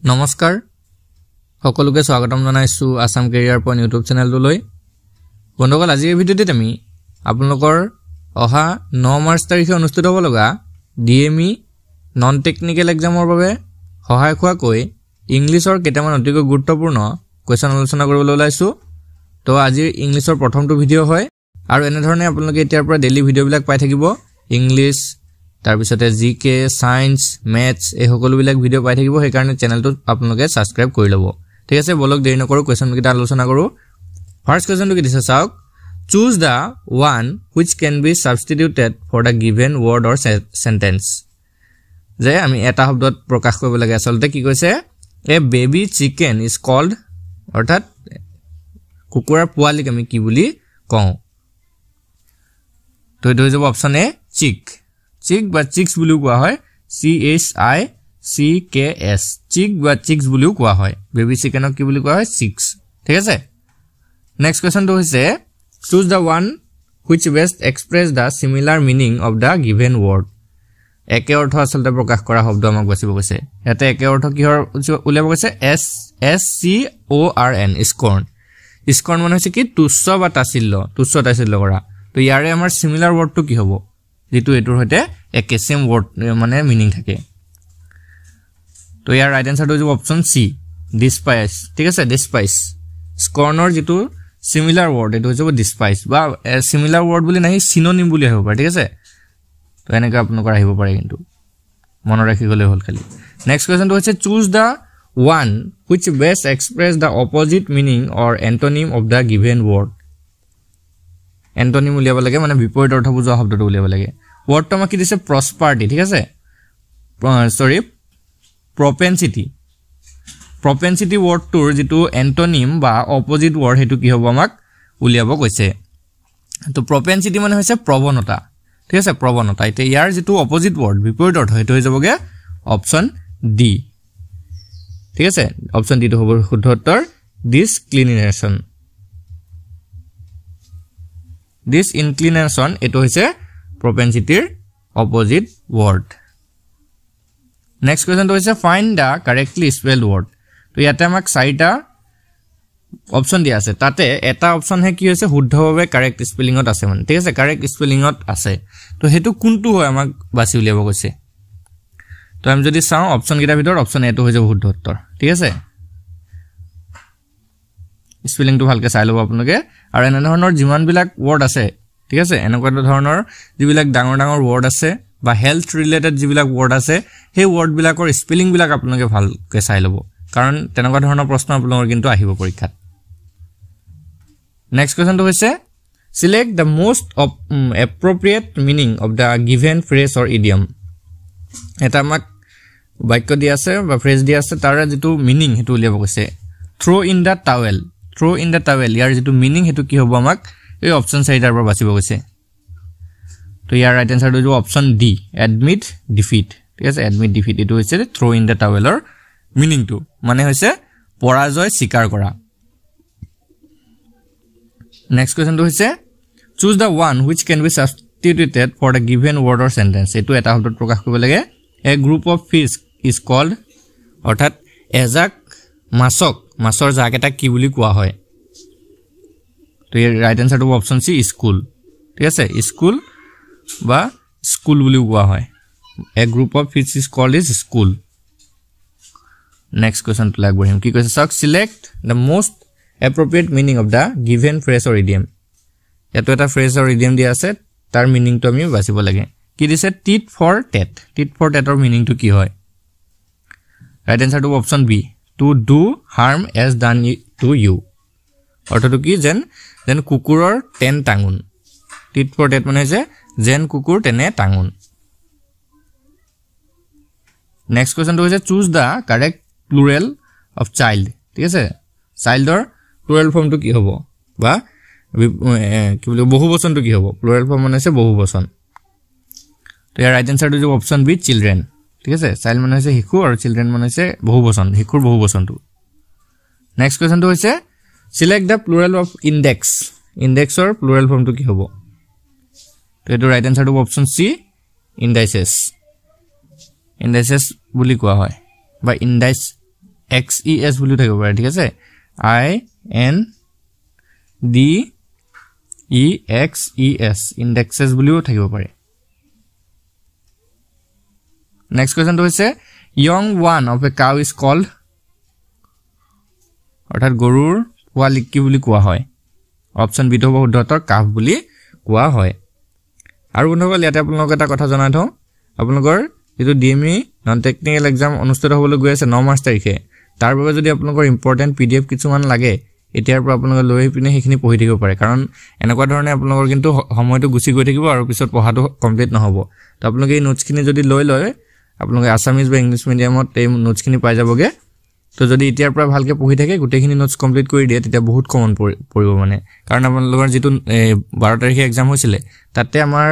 নমস্কাৰ সকলোকে স্বাগতম জনাইছো আসাম কেৰিয়াৰ পইণ্ট ইউটিউব চেনেলটোলৈ বন্ধুসকল আজিৰ ভিডিঅ'টোত আমি আপোনালোকৰ অহা 9 মাৰ্চ তাৰিখে অনুষ্ঠিত হ'ব লগা ডিএমই নন টেকনিক্যাল এক্সামৰ বাবে সহায় হোৱাকৈ ইংলিছৰ কেইটামান অতিকৈ গুৰুত্বপূৰ্ণ কোৱেশ্চন আলোচনা কৰিবলৈ ওলাইছো তো আজিৰ ইংলিছৰ প্ৰথমটো ভিডিঅ' হয় আৰু এনে ধৰণে আপোনালোকে এতিয়াৰ পৰা ডেইলি ভিডিঅ'বিলাক পাই থাকিব ইংলিছ তাৰ পিছতে জিকে সায়েন্স ম্যাথছ এই সকলোবিলাক ভিডিঅ' পাই থাকিব সেই কাৰণে চেনেলটো আপোনালোকে সাবস্ক্ৰাইব কৰি ল'ব ঠিক আছে বলক দেৰি নকৰো কোৱেশ্চন কিটা আলোচনা কৰো ফাৰ্স্ট কোৱেশ্চনটো কি দিছে চাওক choose the one which can be substituted for the given word or sentence যে আমি এটা শব্দত প্ৰকাশ কৰিব লাগে আসলতে কি কৈছে a baby chicken is called অৰ্থাৎ কুকুৰাৰ পোৱালিক আমি কি বুলি কওঁ তো এইটো হৈ যাব অপচন এ চিক চিক বা চিক্স বুলিও কোৱা হয় CHICKS চিক বা চিক্স বুলিও কোৱা হয় বেবি চিকেনক কি বুলি কোৱা হয় চিক্স ঠিক আছে নেক্সট কোৱেশ্চনটো হৈছে choose the one which best express the similar meaning of the given word একে অৰ্থ আসলতে প্ৰকাশ কৰা শব্দ আমাক বাছিব কৈছে ইয়াতে একে অৰ্থ কিহৰ উলিয়াব কৈছে SCORN স্কৰ্ণ মানে হৈছে কি তুচ্ছ বা তাছিল্য কৰা তো ইয়াৰে আমাৰ সিমিলাৰ ওয়াৰ্ডটো কি হ'ব যেটো এটোৰ হতে একে সেম ওয়াৰ্ড মানে মিনিং থাকে তো ইয়াৰ ৰাইট আনসাৰটো হ'ব অপচন সি ডিসপাইস ঠিক আছে ডিসপাইস স্কৰ্ণৰ যেটো সিমিলাৰ ওয়াৰ্ড এটো হ'ব ডিসপাইস বা সিমিলাৰ ওয়াৰ্ড বুলি নাই সিনোনিম বুলি আহিব পাৰে ঠিক আছে তো এনেকা আপোনালোকৰ আহিব পাৰে কিন্তু মন ৰাখি গলে হল খালি নেক্সট কোৱেশ্চনটো হৈছে choose da one which best express the opposite meaning or antonym of the given word antonym উলিয়াব লাগে মানে বিপৰীত অৰ্থ বুজোৱা শব্দটো উলিয়াব লাগে ওয়াৰ্ডটো আমাক কি দিছে prosperity ঠিক আছে সৰি propensity ওয়াৰ্ডটোৰ যেটো antonym বা opposite word হেতু কি হ'ব আমাক উলিয়াব কৈছে তো propensity মানে হৈছে প্ৰৱণতা ঠিক আছে প্ৰৱণতা এটা ইয়াৰ যেটো opposite word বিপৰীত অৰ্থ হেতু হৈ যাবগে অপচন ডি ঠিক আছে অপচন ডি টো হ'ব শুদ্ধ উত্তৰ disinclination এটো হৈছে propensity opposite word next question to হৈছে find the correctly spelled word তো ইয়াতে আমাক চাৰিটা অপচন দিয়া আছে তাতে এটা অপচন হে কি হৈছে শুদ্ধভাৱে কাৰেক্ট স্পেলিংত আছে মানে ঠিক আছে কাৰেক্ট স্পেলিংত আছে তো হেতু কোনটো হয় আমাক বাছি উলিয়াব কৈছে তো আমি যদি চাও অপচন কিটা ভিতৰত অপচন এটো হৈ যাব শুদ্ধ উত্তৰ ঠিক আছে স্পেলিংটো ভালকে চাই লব আপোনালোকে আৰু এনে ধৰণৰ যিমান বিলাক ওয়াৰ্ড আছে ঠিক আছে এনেকুৱা ধৰণৰ যিবিলাক ডাঙৰ ওয়াৰ্ড আছে বা হেলথ ৰিলেটেড যিবিলাক ওয়াৰ্ড আছে সেই ওয়াৰ্ড বিলাকৰ স্পেলিং বিলাক আপোনালোকে ভালকে চাই লব কাৰণ তেনেকুৱা ধৰণৰ প্ৰশ্ন আপোনালোকৰ কিন্তু আহিব পৰীক্ষাত নেক্সট কোৱেশ্চনটো হৈছে select the most appropriate meaning of the given phrase or idiom এটা আমাক বাক্য দিয়া আছে বা ফ্ৰেজ দিয়া আছে তাৰ যেটো মিনিং হেতু উলিয়াব কৈছে throw in the towel ইয়াৰ যেটো মিনিং হেতু কি হ'ব আমাক এই অপচন চাৰিটাৰ পৰা বাছিব কৈছে তো ইয়াৰ ৰাইট আনসাৰটো হ'ব অপচন ডি admit defeat ঠিক আছে admit defeat এটো হৈছে throw in the towelৰ মিনিংটো মানে হৈছে পৰাজয় স্বীকাৰ কৰা নেক্সট কোৱেশ্চনটো হৈছে choose the one which can be substituted for the given word or sentence এটো এটা শব্দত প্ৰকাশ কৰিব লাগে a group of fish is called অৰ্থাৎ এজাক মাছৰ জাক এটা কি বুলি কোৱা হয় তো ইয়াৰ ৰাইট আনসাৰটো অপচন সি স্কুল ঠিক আছে স্কুল বা স্কুল বুলি কোৱা হয় a group of fish is called is school next question to lag বহিম কি কৈছে চাওক select the most appropriate meaning of the given phrase or idiom এটো এটা ফ্ৰেজ or idiom দিয়া আছে তাৰ মিনিংটো আমি বাছিব লাগে কি দিছে tit for tat ৰ মিনিংটো কি হয় ৰাইট আনসাৰটো option B to do harm as done to you অৰ্থটো কি যেন কুকুৰৰ তেন টাঙুন tit for tat মানে যে যেন কুকুৰ তেনে টাঙুন নেক্সট কোৱেশ্চনটো হৈছে choose the correct plural of child ঠিক আছে চাইল্ডৰ প্লুৰেল ফৰ্মটো কি হ'ব বা কি বলি বহুবচনটো কি হ'ব প্লুৰেল ফৰ্ম মানে হৈছে বহুবচন তো ইয়াৰ ৰাইট আনসাৰটো হ'ব অপচন বি চিলড্ৰেন ঠিক আছে চাইল্ড মানে হৈছে শিশু আৰু চিলড্ৰেন মানে হৈছে বহুবচন শিশুৰ বহুবচনটো নেক্সট কোৱেশ্চনটো হৈছে select the plural of indexৰ প্লুৰেল ফৰ্মটো কি হ'ব তো এটো ৰাইট আনসাৰটো অপচন সি indices বুলি কোৱা হয় বা XES বুলি থাকিব পাৰে ঠিক আছে INDEXES indexes বুলিও থাকিব পাৰে next question to হৈছে young one of a cow is called অৰ্থাৎ গৰুৰ পোৱালি কি বুলি কোৱা হয় অপচন বি টো হ'ব শুদ্ধ উত্তৰ কাফ বুলি কোৱা হয় আৰু বন্ধুসকল ইয়াতে আপোনালোকক এটা কথা জনাই থওঁ আপোনালোকৰ যেটো ডিএমই নন টেকনিক্যাল এক্সাম অনুষ্ঠিত হ'বলৈ গৈ আছে 9 মাৰ্চ তাৰিখে তাৰ বাবে যদি আপোনালোকৰ ইম্পৰ্টেন্ট পিডিএফ কিছুমান লাগে এতিয়াৰ পৰা আপোনালোকে লৈ পিনে সেইখিনি পঢ়ি থাকিব পাৰে কাৰণ এনেকুৱা ধৰণে আপোনালোকৰ কিন্তু সময়টো গুছি গৈ থাকিব আৰু পিছত পঢ়াটো কমপ্লিট নহব তো আপোনালোকে এই নোটছখিনি যদি লৈ লয় আপোনালোকে আসামিজ বা ইংলিশ মিডিয়ামত এই নোটছখিনি পাই যাবগে তো যদি এতিয়াৰ পৰা ভালকে পঢ়ি থাকে গোটেইখিনি নোটছ কমপ্লিট কৰি দিয়ে তেতিয়া বহুত কমন পৰিব মানে কাৰণ আপোনালোকৰ যেটো 12 তাৰিখে এক্সাম হৈছিল তাতে আমাৰ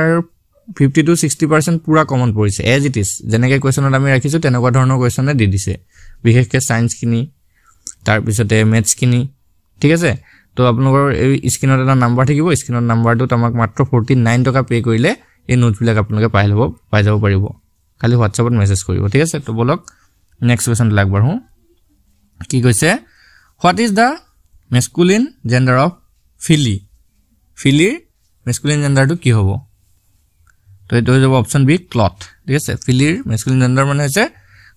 50 to 60% পুৰা কমন পৰিছে এজ ইট ইজ যেনেকৈ কোৱেশ্যনত আমি ৰাখিছো তেনেকুৱা ধৰণৰ কোৱেশ্যনে দি দিছে বিশেষকৈ সায়েন্স খিনি তাৰ পিছতে ম্যাথছ খিনি ঠিক আছে তো আপোনালোকৰ এই স্ক্ৰিনত এটা নাম্বাৰ থাকিব স্ক্ৰিনত নাম্বাৰটো আমাক মাত্ৰ 49 টকা পে কৰিলে এই নোটছ বিলাক আপোনালোকে পাই যাব পাৰিব খালি WhatsAppত মেছেজ কৰিব ঠিক আছে তো বলক নেক্সট কোৱেশ্যন লাগবাৰ হু কি কৈছে what is the masculine gender of filly ফিলিৰ মেস্কুলিন জেন্ডাৰটো কি হ'ব তো এইটো হ'ব অপচন বি ক্লথ ঠিক আছে ফিলিৰ মেস্কুলিন জেন্ডাৰ মানে হৈছে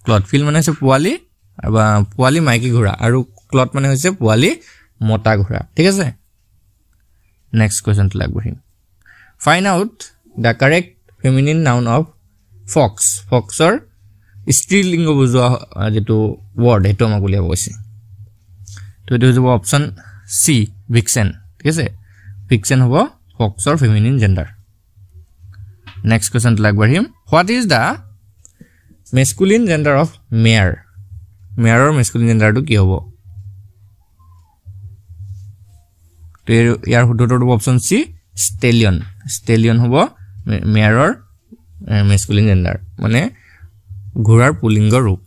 ক্লথ ফিল মানে হৈছে পোৱালি বা পোৱালি মাইকী ঘোঁৰা আৰু ক্লথ মানে হৈছে পোৱালি মতা ঘোঁৰা ঠিক আছে নেক্সট কোৱেশ্যন টো লাগবহিম find out the correct feminine noun of fox ফক্সৰ স্ত্ৰীলিংগ বুজোৱা যেটো ওয়ার্ড হেতু আমাক উলিয়াব কৈছে তো এটো হ'ব অপচন সি ভিক্সেন ঠিক আছে ভিক্সেন হ'ব ফক্সৰ ফেমিনিন জেন্ডাৰ নেক্সট কোৱেশ্যন টো লাগবাহিম what is the masculine gender of mare মেয়াৰৰ মেস্কুলিন জেন্ডাৰটো কি হ'ব তো ইয়াৰ শুদ্ধটো হ'ব অপচন সি ষ্টেলিয়ন ষ্টেলিয়ন হ'ব মেয়াৰৰ মেস্কুলিন জেন্ডাৰ মানে ঘোঁৰাৰ পুলিংগ ৰূপ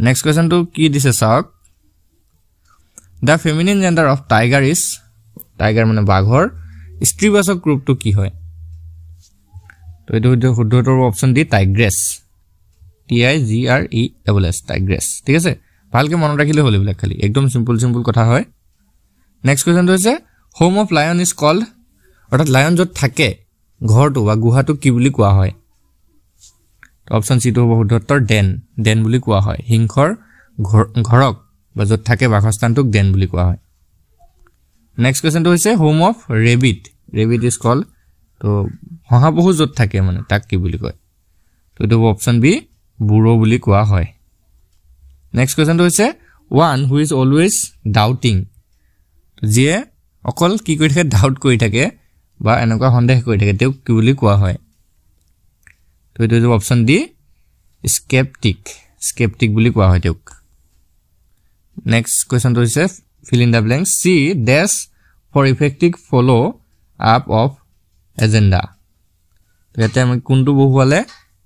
নেক্সট কোৱেশ্যন টো কি দিছে চাওক the feminine gender of tiger is tiger মানে বাঘৰ স্ত্ৰীবাচক ৰূপটো কি হয় তো এটো শুদ্ধটো অপচন ডি টাইগ্ৰেছ TIGRES টাইগ্ৰেছ ঠিক আছে ভালকে মনত ৰাখিলে হ'ল এইবিলাক খালি একদম সিম্পল কথা হয় নেক্সট কোৱেশ্যন টো হৈছে home of lion is called অৰ্থাৎ লায়ন য'ত থাকে ঘৰটো বা গুহাটো কি বুলি কোৱা হয় অপচন সি টো হ'ব শুদ্ধ উত্তৰ ডেন বুলি কোৱা হয় হিংসৰ ঘৰক বা য'ত থাকে বাসস্থানটোক ডেন বুলি কোৱা হয় নেক্সট কোৱেশ্যন টো হৈছে home of rabbit is called তো হহাপহু য'ত থাকে মানে তাক কি বুলি কয় তো এটো অপচন বি বুঢ়ো বুলি কোৱা হয় নেক্সট কোৱেশ্যন টো হৈছে one who is always doubting যিয়ে অকল কি কৰি থাকে ডাউট কৰি থাকে বা এনেকুৱা সন্দেহ কৰি থাকে তেওঁক কি বুলি কোৱা হয় তো এটো হ'ব অপচন ডি স্কেপটিক বুলি কোৱা হয় তেওঁক নেক্সট কোৱেশ্যন টো হৈছে fill in the blanks C dash for effective follow up of agenda তো ইয়াতে আমি কোনটো বহুৱালে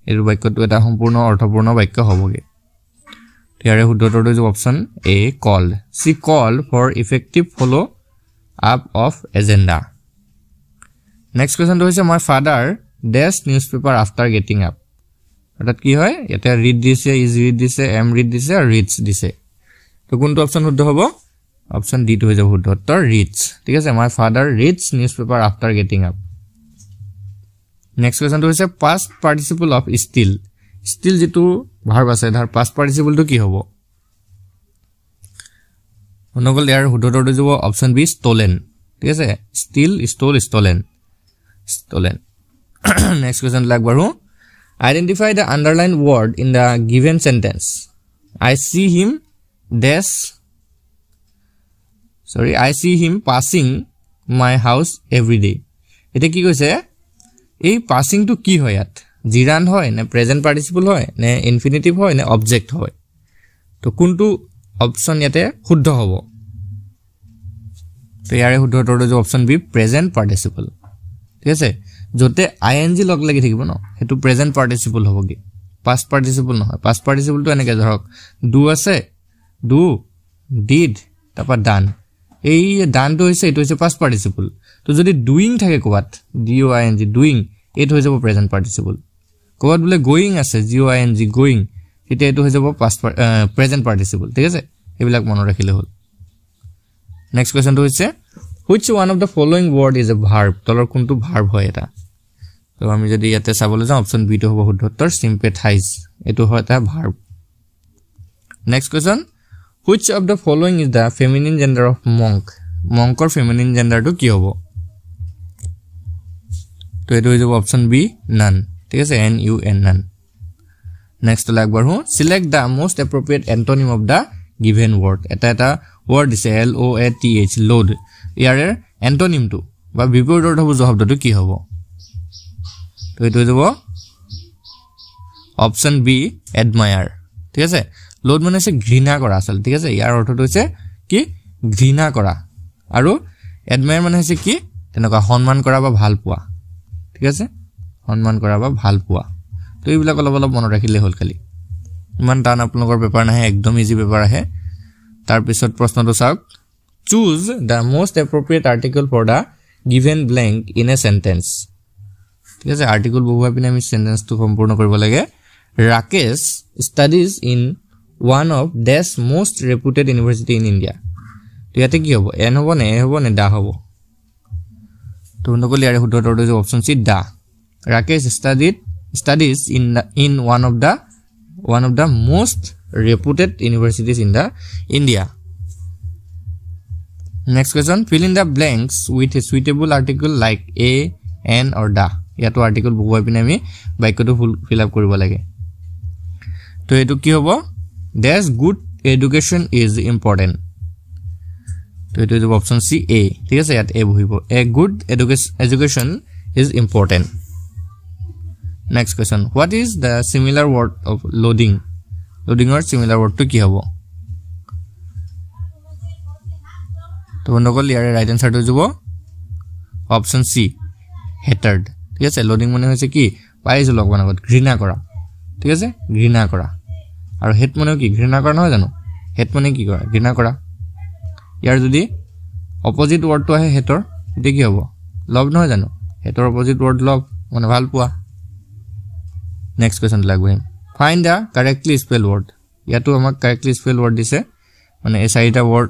এই বাক্যটো এটা সম্পূৰ্ণ অৰ্থপূৰ্ণ বাক্য হ'বগে ইয়াৰে শুদ্ধটো হৈছে option A called she called for effective follow up of agenda next question টো হৈছে my father dash newspaper after getting up অৰ্থাৎ কি হয় ইয়াতে read দিছে is read দিছে am read দিছে আৰু reads দিছে তো কোনটো অপচন শুদ্ধ হ'ব অপচন ডি টো হৈ যাব শুদ্ধ উত্তৰ reads ঠিক আছে my father reads newspaper after getting up next question টো হৈছে past participle of still যেটো ভাৰ্ব আছে ধৰ past participle টো কি হ'ব অনগল ইয়াৰ শুদ্ধটো হৈ যাব অপচন বি stolen ঠিক আছে stole stolen next question লাগবাৰো identify the underlined word in the given sentence I see him passing my house every day এটা কি কৈছে এই passing to কি হয় ইয়াত জিৰান হয় নে প্ৰেজেন্ট পাৰ্টিসিপল হয় নে ইনফিনিটিভ হয় নে অবজেক্ট হয় তো কোনটো অপচন ইয়াতে শুদ্ধ হ'ব তো ইয়াৰে শুদ্ধটো হৈছে অপচন বি প্ৰেজেন্ট পাৰ্টিসিপল ঠিক আছে যতে ing লগ লাগি থাকিব ন হেতু প্ৰেজেন্ট পাৰ্টিসিপল হ'বগে past participle নহয় past participle to এনেকে ধৰক do আছে do did তাপা done এই done to হৈছে এটো হৈছে past participle তো যদি doing থাকে কোৱাত doing এটো হৈ যাব প্ৰেজেন্ট পাৰ্টিসিপল কোৱাত বলে going আছে going তেতিয়া এটো হৈ যাব past present participle ঠিক আছে এইবিলাক মনত ৰাখিলে হ'ল নেক্সট কোৱেশ্চনটো হৈছে which one of the following word is a verb তলৰ কোনটো verb হয় এটা তো আমি যদি ইয়াতে চাবলৈ যাওঁ অপচন বি টো হ'ব শুদ্ধ উত্তৰ sympathize এটো হয় এটা verb next question which of the following is the feminine gender of monk monkor feminine gender to কি হ'ব তো এটো হৈ যাব অপচন বি none ঠিক আছে n u n none next টো একবাৰ হো select the most appropriate antonym of the given word এটা word is l o a t h load ইয়াৰে antonym to বা বিপৰীত হ'ব শব্দটো কি হ'ব তো এটো হৈ যাব অপচন বি admire ঠিক আছে লোড মানে আছে ঘৃণা কৰা আসল ঠিক আছে ইয়াৰ অৰ্থটো হৈছে কি ঘৃণা কৰা আৰু admire মানে হৈছে কি তেনেকুৱা সন্মান কৰা বা ভাল পোৱা ঠিক আছে সন্মান কৰা বা ভাল পোৱা তো এইবিলাক অলপ মনত ৰাখিলে হ'ল খালি ইমান টান আপোনালোকৰ পেপাৰ নাহে একদম ইজি পেপাৰ আহে তাৰ পিছত প্ৰশ্নটো চাওক choose the most appropriate article for the given blank in a sentence ঠিক আছে আৰ্টিকল বহুৱা পিনে আমি সেন্টেন্সটো সম্পূৰ্ণ কৰিব লাগে Rakesh studies in one of dash most reputed university in India তো ইয়াতে কি হ'ব n হ'ব নে a হ'ব নে da হ'ব তো নকলি ইয়াৰে শুদ্ধ উত্তৰটো হৈছে option C da Rakesh studies in one of the most reputed universities in the India next question fill in the blanks with a suitable article like a n or da ইয়াতো article বহুৱাই পিনে আমি বাক্যটো fill up কৰিব লাগে তো এটো কি হ'ব dash good education is important তো এটো হ'ব অপচন সি a ঠিক আছে ইয়াত a বহিব a good education is important next question what is the similar word of loading or similar word to কি হ'ব তো নকল ইয়াৰ ৰাইট আনসাৰ টো যাব অপচন সি hatred ঠিক আছে লোডিং মানে হৈছে কি পাইছো লগন আগত ঘৃণা কৰা ঠিক আছে ঘৃণা কৰা আৰু হেট মানে কি ঘৃণা কৰা নহয় জানো হেট মানে কি কৰা ঘৃণা কৰা ইয়াৰ যদি অপজিট ওয়াৰ্ডটো আহে হেটৰ এটা কি হ'ব লভ নহয় জানো হেটৰ অপজিট ওয়াৰ্ড লভ মানে ভাল পোৱা নেক্সট কোৱেশ্চন লাগব ফাইন্ড দা কাৰেক্টলি স্পেল ওয়াৰ্ড ইয়াতো আমাক কাৰেক্টলি স্পেল ওয়াৰ্ড দিছে মানে এই চাৰিটা ওয়াৰ্ড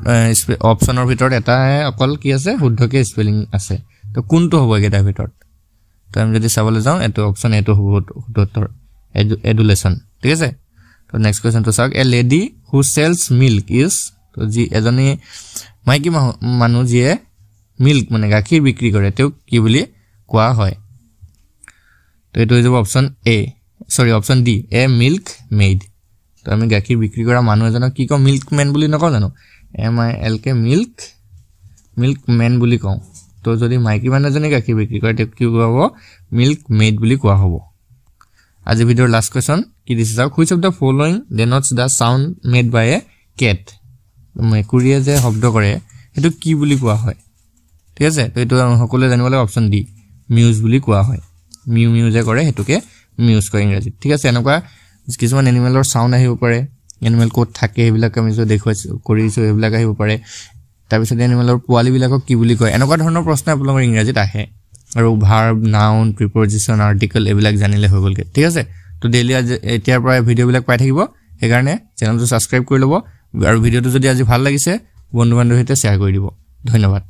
অপচনৰ ভিতৰত এটা অকল কি আছে শুদ্ধকে স্পেলিং আছে তো কোনটো হ'ব একেটা ভিতৰত তো আমি যদি চাবলৈ যাওঁ এটো অপচন এটো হ'ব শুদ্ধ উত্তৰ এডুলেশন ঠিক আছে তো নেক্সট কোৱেশ্চন তো চাওক a lady who sales milk is তো জি এজনী মাইকি মানুহ যিয়ে মিল্ক মানে গাখীৰ বিক্ৰী কৰে তেও কি বুলি কোৱা হয় তো এটো হৈ যাব অপচন এ সৰি option D A milk made তো আমি গাখীৰ বিক্ৰী কৰা মানুহ এজনক কি কওঁ মিল্কম্যান বুলি নকওঁ জানো M I L K milkman বুলি কওঁ তো যদি মাইকি মানুহ এজনে গাখীৰ বিক্ৰী কৰে তেও কি হ'ব মিল্ক মেড বুলি কোৱা হ'ব আজি ভিডিওৰ লাষ্ট কোৱেশ্চন কি দিছে চাওক which of the following denotes the sound made by a cat মেকুৰীয়ে যে শব্দ কৰে এটো কি বুলি কোৱা হয় ঠিক আছে তো এটো সকলোৱে জানিব লাগে অপচন ডি মিউজ বুলি কোৱা হয় মিউজে কৰে হেতুকে মিউজ কয় ইংৰাজী ঠিক আছে এনেকুৱা কিছুমান এনিমেলৰ সাউন্ড আহিব পাৰে এনিমেল কোড থাকে এইবিলাক আমি যে দেখুৱাইছো কৰিছো এইবিলাক আহিব পাৰে তাৰ পিছত এনিমেলৰ পোৱালি বিলাকক কি বুলি কয় এনেকুৱা ধৰণৰ প্ৰশ্ন আপোনালোকৰ ইংৰাজীত আহে আৰু ভাৰ্ব নাউন প্ৰিপজিশন আৰ্টিকল এইবিলাক জানিলে হৈ গলকে ঠিক আছে তো ডেইলি এতিয়াৰ পৰা ভিডিও বিলাক পাই থাকিব সেইকাৰণে চেনেলটো সাবস্ক্ৰাইব কৰি লব আৰু ভিডিওটো যদি আজি ভাল লাগিছে বন্ধু বান্ধৱীৰ সৈতে শেয়াৰ কৰি দিব ধন্যবাদ